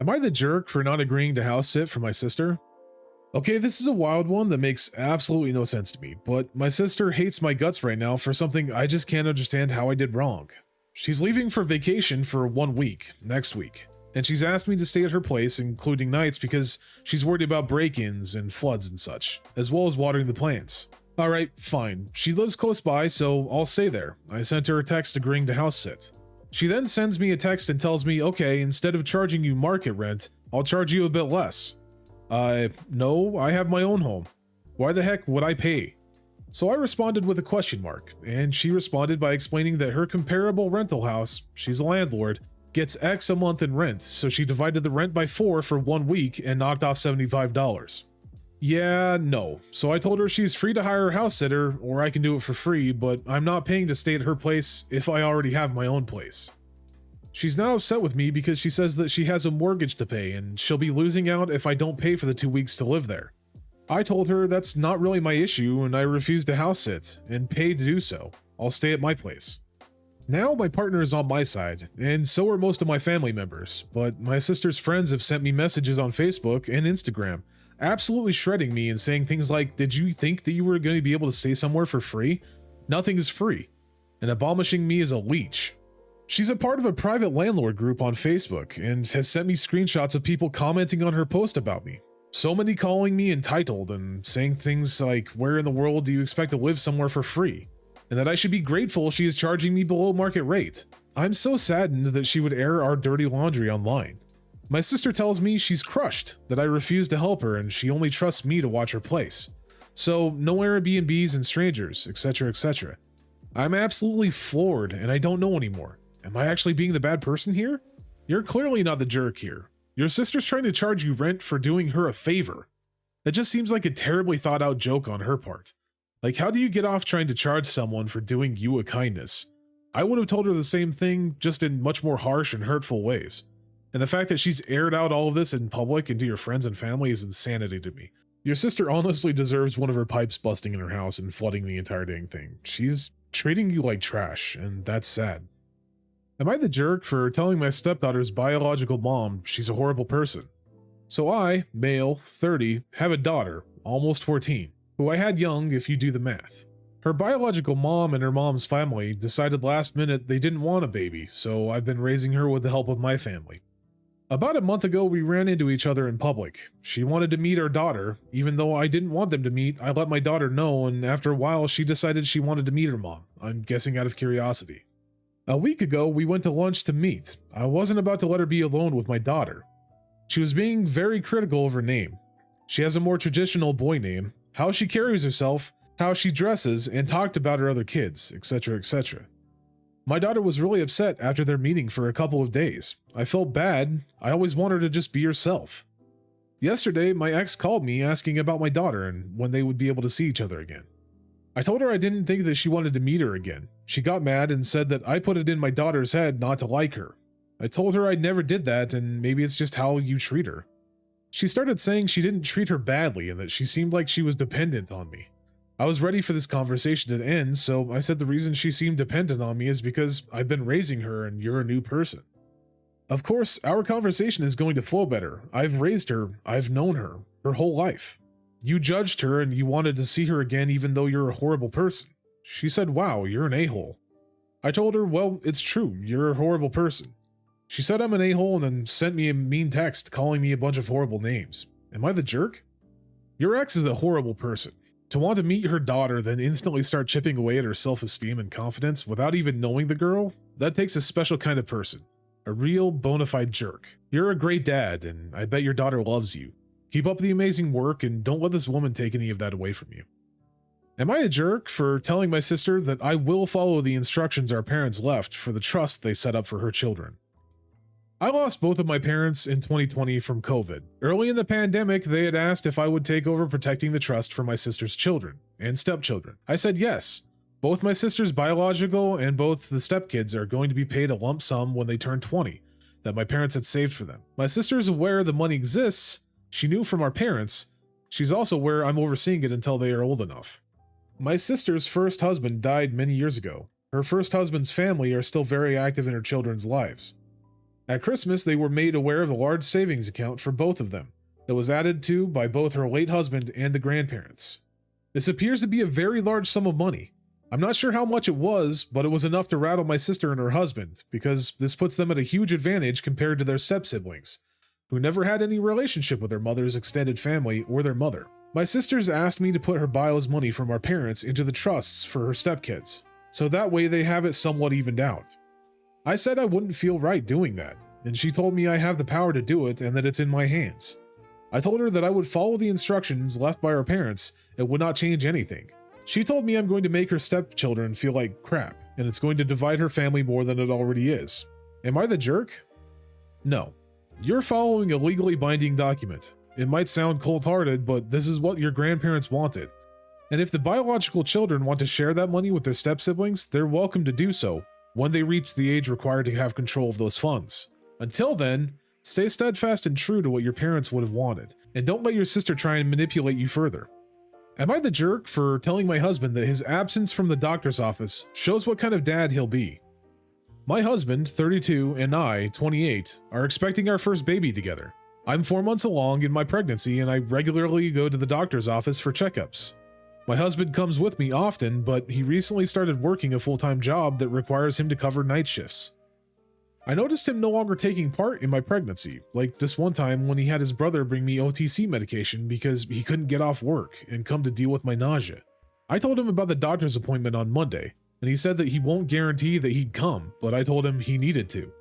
Am I the jerk for not agreeing to house sit for my sister? Okay, this is a wild one that makes absolutely no sense to me, but my sister hates my guts right now for something I just can't understand how I did wrong. She's leaving for vacation for 1 week, next week, and she's asked me to stay at her place, including nights, because she's worried about break-ins and floods and such, as well as watering the plants. Alright, fine. She lives close by, so I'll stay there. I sent her a text agreeing to house sit. She then sends me a text and tells me, okay, instead of charging you market rent, I'll charge you a bit less. No, I have my own home. Why the heck would I pay? So I responded with a question mark, and she responded by explaining that her comparable rental house, she's a landlord, gets X a month in rent, so she divided the rent by 4 for 1 week and knocked off $75. Yeah, no. So I told her she's free to hire a house sitter, or I can do it for free, but I'm not paying to stay at her place if I already have my own place. She's now upset with me because she says that she has a mortgage to pay and she'll be losing out if I don't pay for the 2 weeks to live there. I told her that's not really my issue and I refuse to house sit and pay to do so. I'll stay at my place. Now my partner is on my side, and so are most of my family members, but my sister's friends have sent me messages on Facebook and Instagram, absolutely shredding me and saying things like, did you think that you were going to be able to stay somewhere for free? Nothing is free. And admonishing me as a leech. She's a part of a private landlord group on Facebook and has sent me screenshots of people commenting on her post about me. So many calling me entitled and saying things like, where in the world do you expect to live somewhere for free? And that I should be grateful she is charging me below market rate. I'm so saddened that she would air our dirty laundry online. My sister tells me she's crushed, that I refuse to help her and she only trusts me to watch her place. So no Airbnbs and strangers, etc, etc. I'm absolutely floored and I don't know anymore. Am I actually being the bad person here? You're clearly not the jerk here. Your sister's trying to charge you rent for doing her a favor. That just seems like a terribly thought out joke on her part. Like, how do you get off trying to charge someone for doing you a kindness? I would have told her the same thing, just in much more harsh and hurtful ways. And the fact that she's aired out all of this in public and to your friends and family is insanity to me. Your sister honestly deserves one of her pipes busting in her house and flooding the entire dang thing. She's treating you like trash, and that's sad. Am I the jerk for telling my stepdaughter's biological mom she's a horrible person? So I, male, 30, have a daughter, almost 14, who I had young if you do the math. Her biological mom and her mom's family decided last minute they didn't want a baby, so I've been raising her with the help of my family. About a month ago, we ran into each other in public. She wanted to meet our daughter. Even though I didn't want them to meet, I let my daughter know, and after a while, she decided she wanted to meet her mom, I'm guessing out of curiosity. A week ago, we went to lunch to meet. I wasn't about to let her be alone with my daughter. She was being very critical of her name. She has a more traditional boy name, how she carries herself, how she dresses, and talked about her other kids, etc, etc. My daughter was really upset after their meeting for a couple of days. I felt bad. I always want her to just be herself. Yesterday, my ex called me asking about my daughter and when they would be able to see each other again. I told her I didn't think that she wanted to meet her again. She got mad and said that I put it in my daughter's head not to like her. I told her I never did that and maybe it's just how you treat her. She started saying she didn't treat her badly and that she seemed like she was dependent on me. I was ready for this conversation to end, so I said the reason she seemed dependent on me is because I've been raising her and you're a new person. Of course, our conversation is going to flow better. I've raised her, I've known her whole life. You judged her and you wanted to see her again even though you're a horrible person. She said, wow, you're an a-hole. I told her, well, it's true, you're a horrible person. She said I'm an a-hole and then sent me a mean text calling me a bunch of horrible names. Am I the jerk? Your ex is a horrible person. To want to meet her daughter, then instantly start chipping away at her self-esteem and confidence without even knowing the girl, that takes a special kind of person. A real bona fide jerk. You're a great dad, and I bet your daughter loves you. Keep up the amazing work, and don't let this woman take any of that away from you. Am I a jerk for telling my sister that I will follow the instructions our parents left for the trust they set up for her children? I lost both of my parents in 2020 from COVID. Early in the pandemic, they had asked if I would take over protecting the trust for my sister's children and stepchildren. I said yes. Both my sister's biological and both the stepkids are going to be paid a lump sum when they turn 20 that my parents had saved for them. My sister is aware the money exists. She knew from our parents. She's also aware I'm overseeing it until they are old enough. My sister's first husband died many years ago. Her first husband's family are still very active in her children's lives. At Christmas, they were made aware of a large savings account for both of them that was added to by both her late husband and the grandparents. This appears to be a very large sum of money. I'm not sure how much it was, but it was enough to rattle my sister and her husband, because this puts them at a huge advantage compared to their step-siblings, who never had any relationship with their mother's extended family or their mother. My sisters asked me to put her bio's money from our parents into the trusts for her stepkids, so that way they have it somewhat evened out. I said I wouldn't feel right doing that, and she told me I have the power to do it and that it's in my hands. I told her that I would follow the instructions left by our parents and would not change anything. She told me I'm going to make her stepchildren feel like crap, and it's going to divide her family more than it already is. Am I the jerk? No. You're following a legally binding document. It might sound cold-hearted, but this is what your grandparents wanted. And if the biological children want to share that money with their step-siblings, they're welcome to do so when they reach the age required to have control of those funds. Until then, stay steadfast and true to what your parents would have wanted, and don't let your sister try and manipulate you further. Am I the jerk for telling my husband that his absence from the doctor's office shows what kind of dad he'll be? My husband, 32, and I, 28, are expecting our first baby together. I'm 4 months along in my pregnancy and I regularly go to the doctor's office for checkups. My husband comes with me often, but he recently started working a full-time job that requires him to cover night shifts. I noticed him no longer taking part in my pregnancy, like this one time when he had his brother bring me OTC medication because he couldn't get off work and come to deal with my nausea. I told him about the doctor's appointment on Monday, and he said that he won't guarantee that he'd come, but I told him he needed to.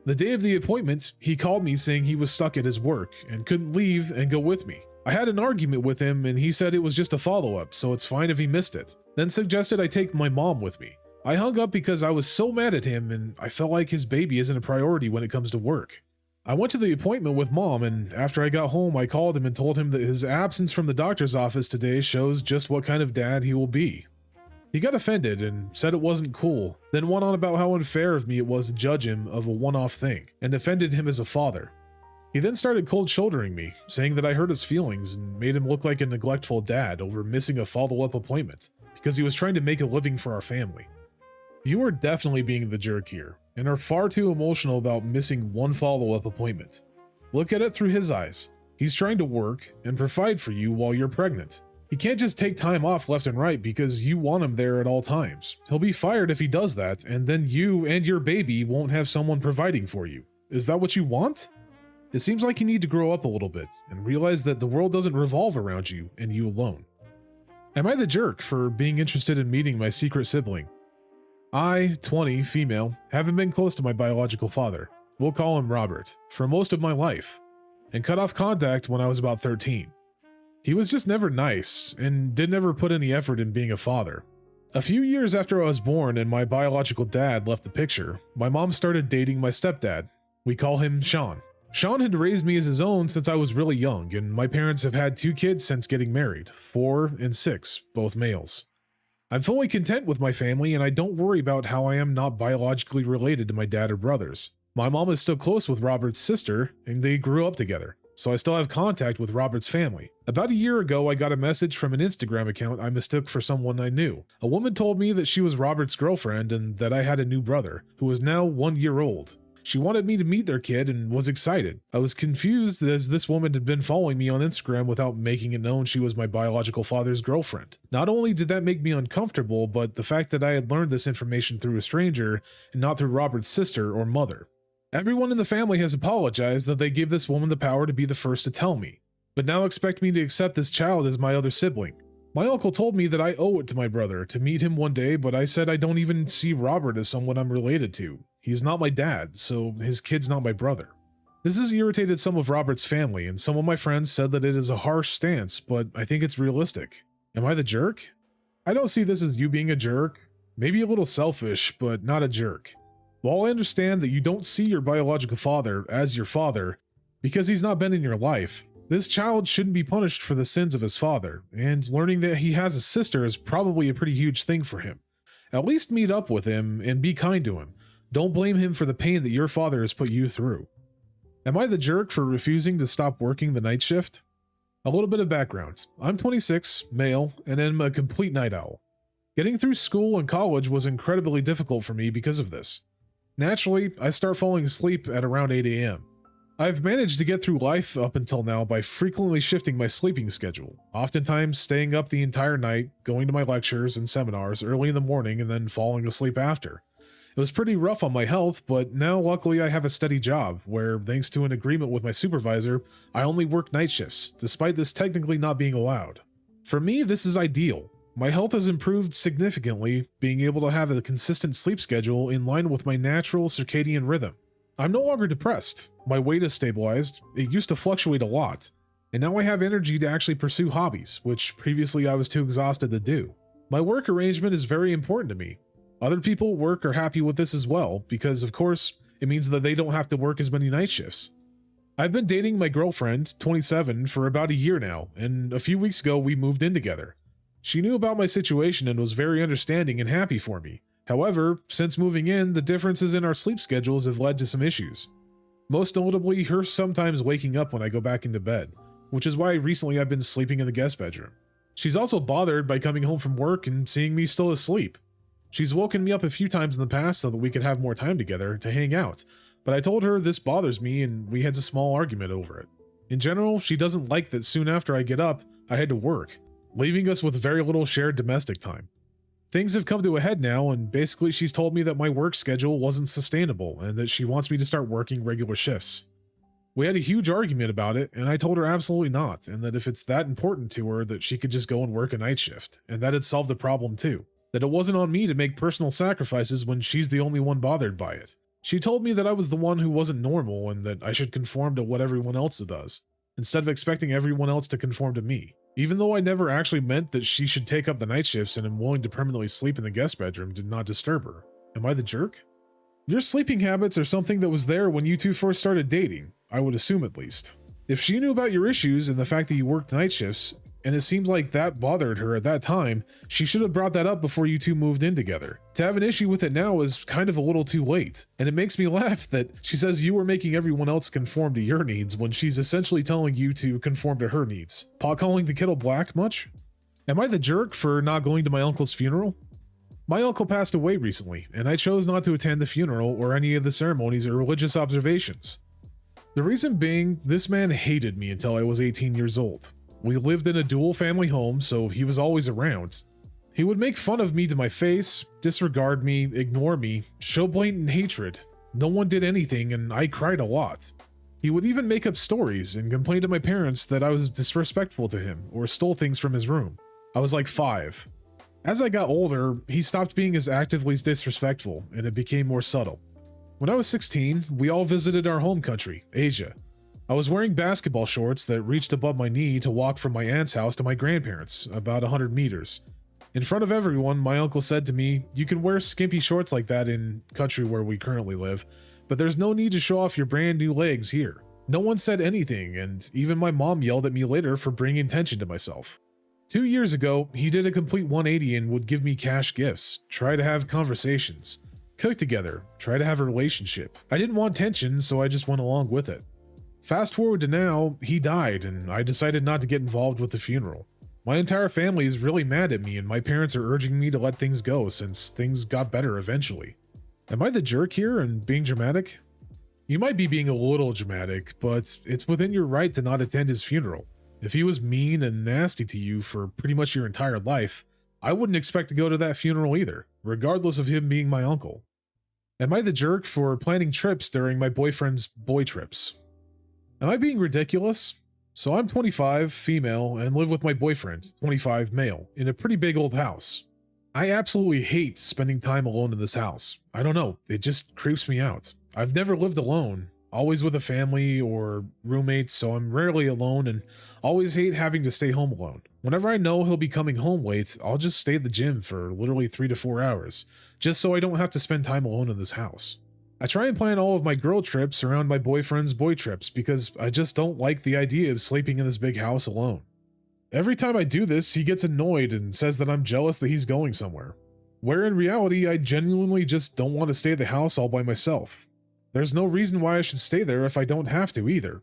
The day of the appointment, he called me saying he was stuck at his work and couldn't leave and go with me. I had an argument with him and he said it was just a follow-up, so it's fine if he missed it, then suggested I take my mom with me. I hung up because I was so mad at him and I felt like his baby isn't a priority when it comes to work. I went to the appointment with mom and after I got home I called him and told him that his absence from the doctor's office today shows just what kind of dad he will be. He got offended and said it wasn't cool, then went on about how unfair of me it was to judge him of a one-off thing, and offended him as a father. He then started cold-shouldering me, saying that I hurt his feelings and made him look like a neglectful dad over missing a follow-up appointment, because he was trying to make a living for our family. You are definitely being the jerk here, and are far too emotional about missing one follow-up appointment. Look at it through his eyes. He's trying to work and provide for you while you're pregnant. He can't just take time off left and right because you want him there at all times. He'll be fired if he does that, and then you and your baby won't have someone providing for you. Is that what you want? It seems like you need to grow up a little bit and realize that the world doesn't revolve around you and you alone. Am I the jerk for being interested in meeting my secret sibling? I, 20, female, haven't been close to my biological father, we'll call him Robert, for most of my life, and cut off contact when I was about 13. He was just never nice, and did never put any effort in being a father. A few years after I was born and my biological dad left the picture, my mom started dating my stepdad. We call him Sean. Sean had raised me as his own since I was really young, and my parents have had 2 kids since getting married, 4 and 6, both males. I'm fully content with my family and I don't worry about how I am not biologically related to my dad or brothers. My mom is still close with Robert's sister and they grew up together, so I still have contact with Robert's family. About a year ago, I got a message from an Instagram account I mistook for someone I knew. A woman told me that she was Robert's girlfriend and that I had a new brother, who was now 1 year old. She wanted me to meet their kid and was excited. I was confused as this woman had been following me on Instagram without making it known she was my biological father's girlfriend. Not only did that make me uncomfortable, but the fact that I had learned this information through a stranger and not through Robert's sister or mother. Everyone in the family has apologized that they gave this woman the power to be the first to tell me, but now expect me to accept this child as my other sibling. My uncle told me that I owe it to my brother to meet him one day, but I said I don't even see Robert as someone I'm related to. He's not my dad, so his kid's not my brother. This has irritated some of Robert's family, and some of my friends said that it is a harsh stance, but I think it's realistic. Am I the jerk? I don't see this as you being a jerk. Maybe a little selfish, but not a jerk. While I understand that you don't see your biological father as your father, because he's not been in your life, this child shouldn't be punished for the sins of his father, and learning that he has a sister is probably a pretty huge thing for him. At least meet up with him and be kind to him. Don't blame him for the pain that your father has put you through. Am I the jerk for refusing to stop working the night shift? A little bit of background. I'm 26, male, and am a complete night owl. Getting through school and college was incredibly difficult for me because of this. Naturally, I start falling asleep at around 8 a.m. I've managed to get through life up until now by frequently shifting my sleeping schedule, oftentimes staying up the entire night, going to my lectures and seminars early in the morning and then falling asleep after. It was pretty rough on my health, but now luckily I have a steady job where, thanks to an agreement with my supervisor, I only work night shifts, despite this technically not being allowed. For me, this is ideal. My health has improved significantly, being able to have a consistent sleep schedule in line with my natural circadian rhythm. I'm no longer depressed. My weight has stabilized. It used to fluctuate a lot, and now I have energy to actually pursue hobbies, which previously I was too exhausted to do. My work arrangement is very important to me. Other people at work are happy with this as well, because of course, it means that they don't have to work as many night shifts. I've been dating my girlfriend, 27, for about a year now, and a few weeks ago we moved in together. She knew about my situation and was very understanding and happy for me. However, since moving in, the differences in our sleep schedules have led to some issues. Most notably, her sometimes waking up when I go back into bed, which is why recently I've been sleeping in the guest bedroom. She's also bothered by coming home from work and seeing me still asleep. She's woken me up a few times in the past so that we could have more time together to hang out, but I told her this bothers me and we had a small argument over it. In general, she doesn't like that soon after I get up, I head to work, leaving us with very little shared domestic time. Things have come to a head now, and basically she's told me that my work schedule wasn't sustainable and that she wants me to start working regular shifts. We had a huge argument about it, and I told her absolutely not, and that if it's that important to her that she could just go and work a night shift, and that it'd solve the problem too. That it wasn't on me to make personal sacrifices when she's the only one bothered by it. She told me that I was the one who wasn't normal and that I should conform to what everyone else does, instead of expecting everyone else to conform to me. Even though I never actually meant that she should take up the night shifts and am willing to permanently sleep in the guest bedroom did not disturb her. Am I the jerk? Your sleeping habits are something that was there when you two first started dating, I would assume at least. If she knew about your issues and the fact that you worked night shifts, and it seemed like that bothered her at that time, she should have brought that up before you two moved in together. To have an issue with it now is kind of a little too late, and it makes me laugh that she says you were making everyone else conform to your needs when she's essentially telling you to conform to her needs. Pot calling the kettle black much? Am I the jerk for not going to my uncle's funeral? My uncle passed away recently, and I chose not to attend the funeral or any of the ceremonies or religious observations. The reason being, this man hated me until I was 18 years old. We lived in a dual family home, so he was always around. He would make fun of me to my face, disregard me, ignore me, show blatant hatred. No one did anything, and I cried a lot. He would even make up stories and complain to my parents that I was disrespectful to him or stole things from his room. I was like 5. As I got older, he stopped being as actively disrespectful, and it became more subtle. When I was 16, we all visited our home country, Asia. I was wearing basketball shorts that reached above my knee to walk from my aunt's house to my grandparents', about 100 meters. In front of everyone, my uncle said to me, "You can wear skimpy shorts like that in country where we currently live, but there's no need to show off your brand new legs here." No one said anything, and even my mom yelled at me later for bringing attention to myself. 2 years ago, he did a complete 180 and would give me cash gifts, try to have conversations, cook together, try to have a relationship. I didn't want tension, so I just went along with it. Fast forward to now, he died, and I decided not to get involved with the funeral. My entire family is really mad at me, and my parents are urging me to let things go since things got better eventually. Am I the jerk here and being dramatic? You might be being a little dramatic, but it's within your right to not attend his funeral. If he was mean and nasty to you for pretty much your entire life, I wouldn't expect to go to that funeral either, regardless of him being my uncle. Am I the jerk for planning trips during my boyfriend's boy trips? Am I being ridiculous? So I'm 25, female, and live with my boyfriend, 25, male, in a pretty big old house. I absolutely hate spending time alone in this house. I don't know, it just creeps me out. I've never lived alone, always with a family or roommates, so I'm rarely alone and always hate having to stay home alone. Whenever I know he'll be coming home late, I'll just stay at the gym for literally 3 to 4 hours, just so I don't have to spend time alone in this house. I try and plan all of my girl trips around my boyfriend's boy trips because I just don't like the idea of sleeping in this big house alone. Every time I do this, he gets annoyed and says that I'm jealous that he's going somewhere. Where in reality, I genuinely just don't want to stay at the house all by myself. There's no reason why I should stay there if I don't have to either.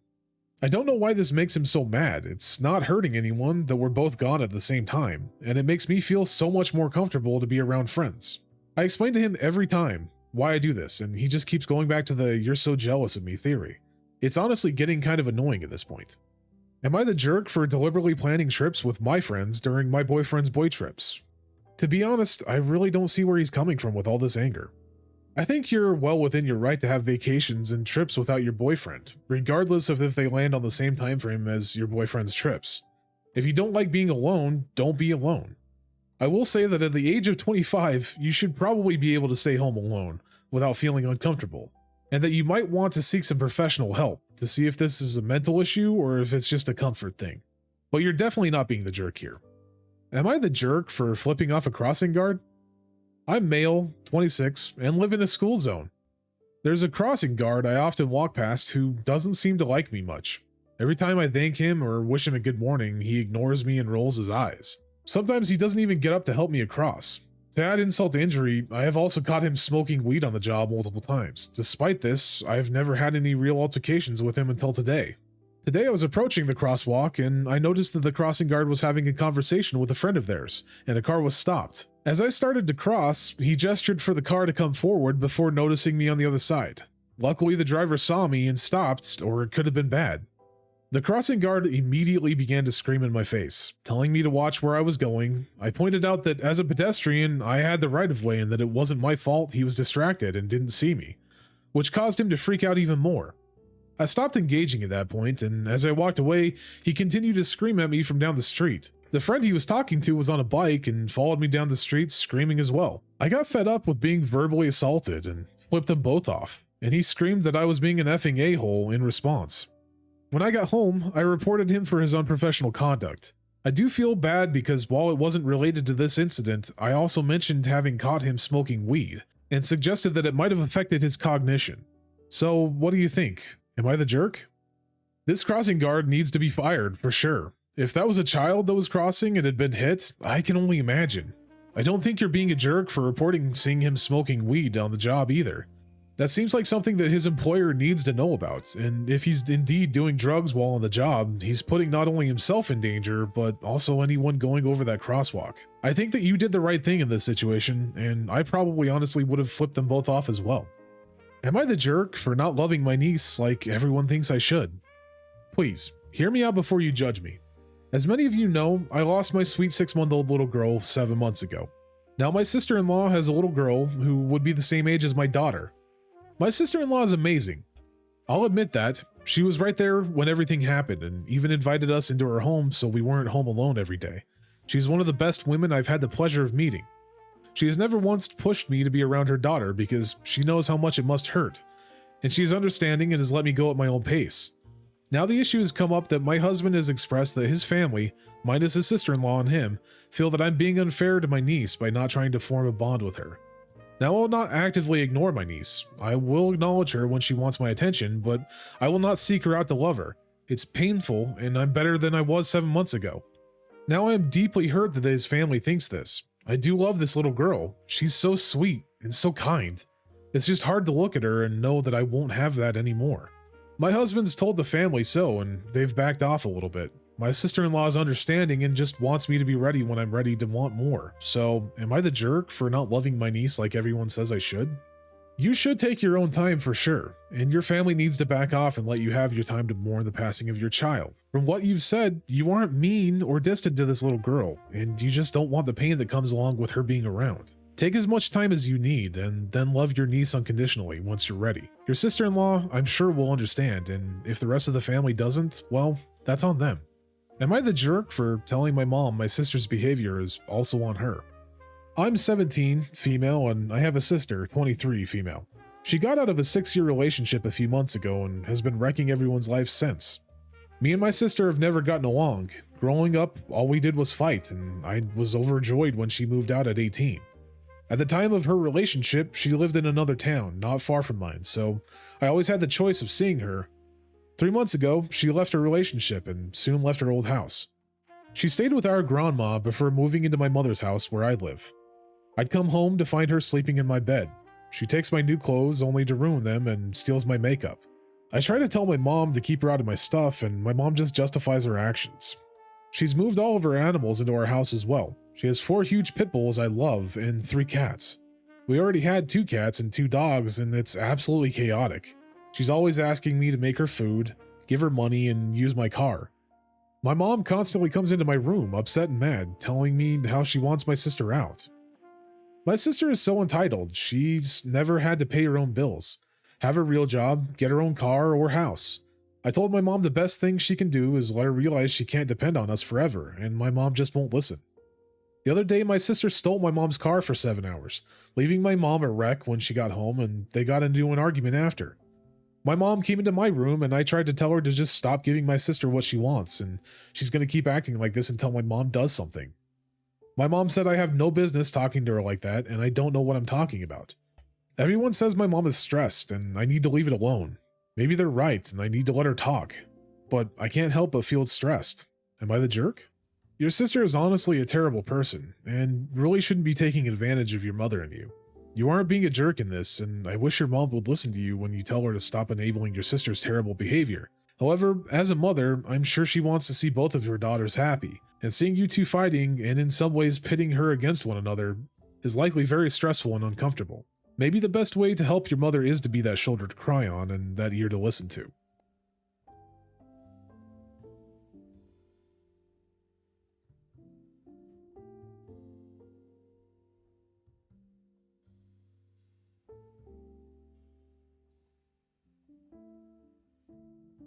I don't know why this makes him so mad. It's not hurting anyone that we're both gone at the same time, and it makes me feel so much more comfortable to be around friends. I explain to him every time, why I do this, and he just keeps going back to the "you're so jealous of me" theory. It's honestly getting kind of annoying at this point. Am I the jerk for deliberately planning trips with my friends during my boyfriend's boy trips? To be honest, I really don't see where he's coming from with all this anger. I think you're well within your right to have vacations and trips without your boyfriend, regardless of if they land on the same time frame as your boyfriend's trips. If you don't like being alone, don't be alone. I will say that at the age of 25, you should probably be able to stay home alone without feeling uncomfortable, and that you might want to seek some professional help to see if this is a mental issue or if it's just a comfort thing. But you're definitely not being the jerk here. Am I the jerk for flipping off a crossing guard? I'm male, 26, and live in a school zone. There's a crossing guard I often walk past who doesn't seem to like me much. Every time I thank him or wish him a good morning, he ignores me and rolls his eyes. Sometimes he doesn't even get up to help me across. To add insult to injury, I have also caught him smoking weed on the job multiple times. Despite this, I have never had any real altercations with him until today. Today I was approaching the crosswalk and I noticed that the crossing guard was having a conversation with a friend of theirs, and a car was stopped. As I started to cross, he gestured for the car to come forward before noticing me on the other side. Luckily, the driver saw me and stopped, or it could have been bad. The crossing guard immediately began to scream in my face, telling me to watch where I was going. I pointed out that as a pedestrian, I had the right of way and that it wasn't my fault he was distracted and didn't see me, which caused him to freak out even more. I stopped engaging at that point, and as I walked away, he continued to scream at me from down the street. The friend he was talking to was on a bike and followed me down the street screaming as well. I got fed up with being verbally assaulted and flipped them both off, and he screamed that I was being an effing a-hole in response. When I got home, I reported him for his unprofessional conduct. I do feel bad because while it wasn't related to this incident, I also mentioned having caught him smoking weed, and suggested that it might have affected his cognition. So, what do you think? Am I the jerk? This crossing guard needs to be fired, for sure. If that was a child that was crossing and had been hit, I can only imagine. I don't think you're being a jerk for reporting seeing him smoking weed on the job either. That seems like something that his employer needs to know about, and if he's indeed doing drugs while on the job, he's putting not only himself in danger, but also anyone going over that crosswalk. I think that you did the right thing in this situation, and I probably honestly would have flipped them both off as well. Am I the jerk for not loving my niece like everyone thinks I should? Please, hear me out before you judge me. As many of you know, I lost my sweet 6-month-old little girl 7 months ago. Now my sister-in-law has a little girl who would be the same age as my daughter. My sister-in-law is amazing. I'll admit that. She was right there when everything happened and even invited us into her home so we weren't home alone every day. She's one of the best women I've had the pleasure of meeting. She has never once pushed me to be around her daughter because she knows how much it must hurt, and she's understanding and has let me go at my own pace. Now the issue has come up that my husband has expressed that his family, minus his sister-in-law and him, feel that I'm being unfair to my niece by not trying to form a bond with her. Now, I will not actively ignore my niece. I will acknowledge her when she wants my attention, but I will not seek her out to love her. It's painful, and I'm better than I was 7 months ago. Now I am deeply hurt that his family thinks this. I do love this little girl. She's so sweet and so kind. It's just hard to look at her and know that I won't have that anymore. My husband's told the family so, and they've backed off a little bit. My sister-in-law is understanding and just wants me to be ready when I'm ready to want more. So, am I the jerk for not loving my niece like everyone says I should? You should take your own time for sure, and your family needs to back off and let you have your time to mourn the passing of your child. From what you've said, you aren't mean or distant to this little girl, and you just don't want the pain that comes along with her being around. Take as much time as you need, and then love your niece unconditionally once you're ready. Your sister-in-law, I'm sure, will understand, and if the rest of the family doesn't, well, that's on them. Am I the jerk for telling my mom my sister's behavior is also on her? I'm 17, female, and I have a sister, 23, female. She got out of a 6-year relationship a few months ago and has been wrecking everyone's life since. Me and my sister have never gotten along. Growing up, all we did was fight, and I was overjoyed when she moved out at 18. At the time of her relationship, she lived in another town, not far from mine, so I always had the choice of seeing her. 3 months ago, she left her relationship and soon left her old house. She stayed with our grandma before moving into my mother's house where I live. I'd come home to find her sleeping in my bed. She takes my new clothes only to ruin them and steals my makeup. I try to tell my mom to keep her out of my stuff, and my mom just justifies her actions. She's moved all of her animals into our house as well. She has 4 huge pit bulls I love and 3 cats. We already had 2 cats and 2 dogs, and it's absolutely chaotic. She's always asking me to make her food, give her money, and use my car. My mom constantly comes into my room, upset and mad, telling me how she wants my sister out. My sister is so entitled, she's never had to pay her own bills, have a real job, get her own car or house. I told my mom the best thing she can do is let her realize she can't depend on us forever, and my mom just won't listen. The other day, my sister stole my mom's car for 7 hours, leaving my mom a wreck when she got home, and they got into an argument after. My mom came into my room, and I tried to tell her to just stop giving my sister what she wants, and she's going to keep acting like this until my mom does something. My mom said I have no business talking to her like that, and I don't know what I'm talking about. Everyone says my mom is stressed, and I need to leave it alone. Maybe they're right, and I need to let her talk. But I can't help but feel stressed. Am I the jerk? Your sister is honestly a terrible person, and really shouldn't be taking advantage of your mother and you. You aren't being a jerk in this, and I wish your mom would listen to you when you tell her to stop enabling your sister's terrible behavior. However, as a mother, I'm sure she wants to see both of her daughters happy, and seeing you two fighting, and in some ways pitting her against one another, is likely very stressful and uncomfortable. Maybe the best way to help your mother is to be that shoulder to cry on and that ear to listen to.